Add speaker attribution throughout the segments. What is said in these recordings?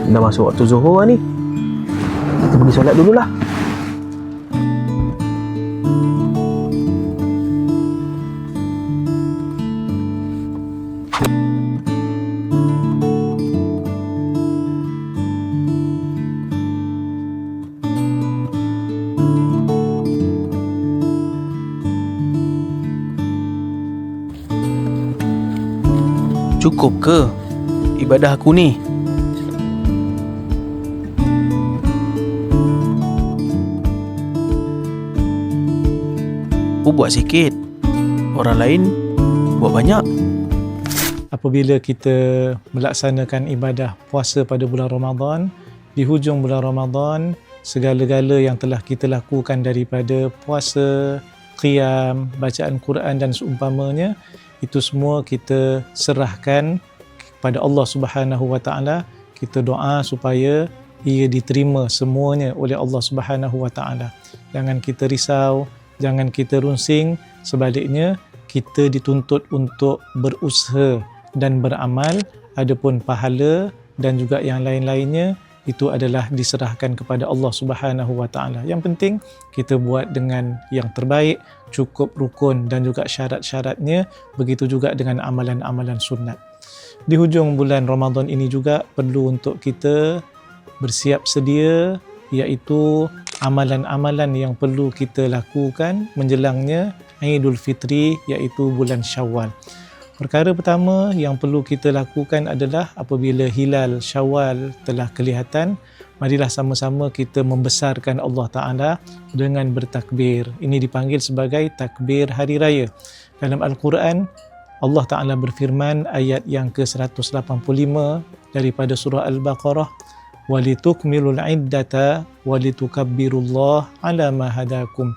Speaker 1: Dah masuk waktu zuhur ni. Kita pergi solat dululah. Cukup ke ibadah aku ni? Aku buat sikit, orang lain buat banyak.
Speaker 2: Apabila kita melaksanakan ibadah puasa pada bulan Ramadan, di hujung bulan Ramadan, segala-gala yang telah kita lakukan daripada puasa, qiyam, bacaan Quran dan seumpamanya, itu semua kita serahkan kepada Allah Subhanahu Wa Taala. Kita doa supaya ia diterima semuanya oleh Allah Subhanahu Wa Taala. Jangan kita risau, jangan kita runsing, sebaliknya kita dituntut untuk berusaha dan beramal. Adapun pahala dan juga yang lain-lainnya itu adalah diserahkan kepada Allah Subhanahu Wa Taala. Yang penting kita buat dengan yang terbaik, cukup rukun dan juga syarat-syaratnya. Begitu juga dengan amalan-amalan sunat. Di hujung bulan Ramadan ini juga perlu untuk kita bersiap sedia, iaitu amalan-amalan yang perlu kita lakukan menjelangnya Aidul Fitri, iaitu bulan Syawal. Perkara pertama yang perlu kita lakukan adalah apabila hilal Syawal telah kelihatan, marilah sama-sama kita membesarkan Allah Ta'ala dengan bertakbir. Ini dipanggil sebagai takbir hari raya. Dalam Al-Quran, Allah Ta'ala berfirman ayat yang ke-185 daripada surah Al-Baqarah, وَلِتُكْمِلُوا الْعِدَّةَ وَلِتُكَبِّرُوا اللَّهَ عَلَى مَا هَدَاكُمْ.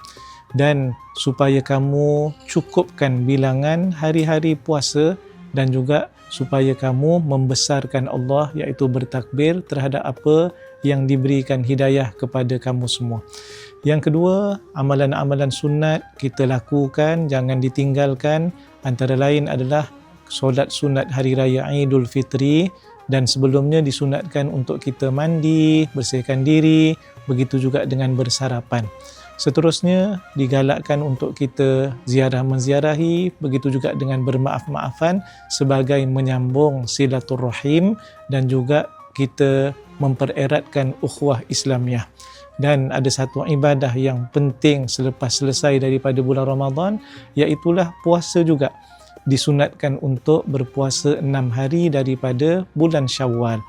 Speaker 2: Dan supaya kamu cukupkan bilangan hari-hari puasa dan juga supaya kamu membesarkan Allah, iaitu bertakbir terhadap apa yang diberikan hidayah kepada kamu semua. Yang kedua, amalan-amalan sunat kita lakukan, jangan ditinggalkan. Antara lain adalah solat sunat hari raya Aidul Fitri, dan sebelumnya disunatkan untuk kita mandi, bersihkan diri, begitu juga dengan bersarapan. Seterusnya digalakkan untuk kita ziarah menziarahi, begitu juga dengan bermaaf-maafan sebagai menyambung silaturrahim dan juga kita mempereratkan ukhuwah Islamiah. Dan ada satu ibadah yang penting selepas selesai daripada bulan Ramadan, iaitulah puasa juga. Disunatkan untuk berpuasa 6 hari daripada bulan Syawal.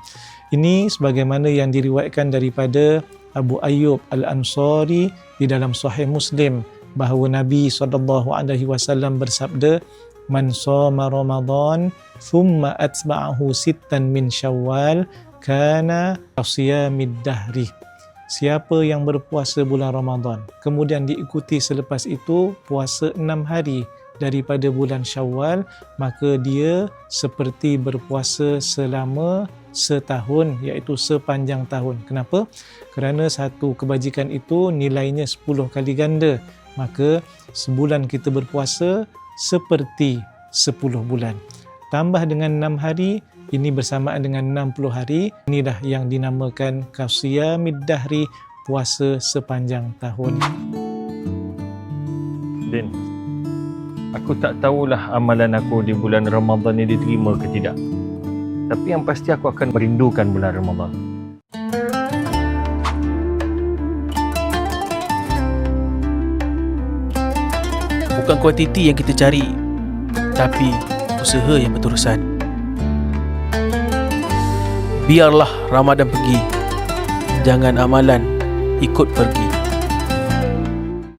Speaker 2: Ini sebagaimana yang diriwayatkan daripada Abu Ayyub Al-Ansari di dalam Sahih Muslim, bahawa Nabi SAW bersabda, "Man shoma Ramadan thumma atba'ahu sittan min Syawal kana kasiyamid dahri." Siapa yang berpuasa bulan Ramadan kemudian diikuti selepas itu puasa 6 hari daripada bulan Syawal, maka dia seperti berpuasa selama setahun, iaitu sepanjang tahun. Kenapa? Kerana satu kebajikan itu nilainya 10 kali ganda. Maka sebulan kita berpuasa seperti 10 bulan. Tambah dengan 6 hari, ini bersamaan dengan 60 hari. Inilah yang dinamakan Qasiyamid Dahri, puasa sepanjang tahun.
Speaker 3: Din, aku tak tahulah amalan aku di bulan Ramadan ini diterima ke tidak. Tapi yang pasti aku akan merindukan bulan Ramadan.
Speaker 1: Bukan kuantiti yang kita cari, tapi usaha yang berterusan. Biarlah Ramadan pergi, jangan amalan ikut pergi.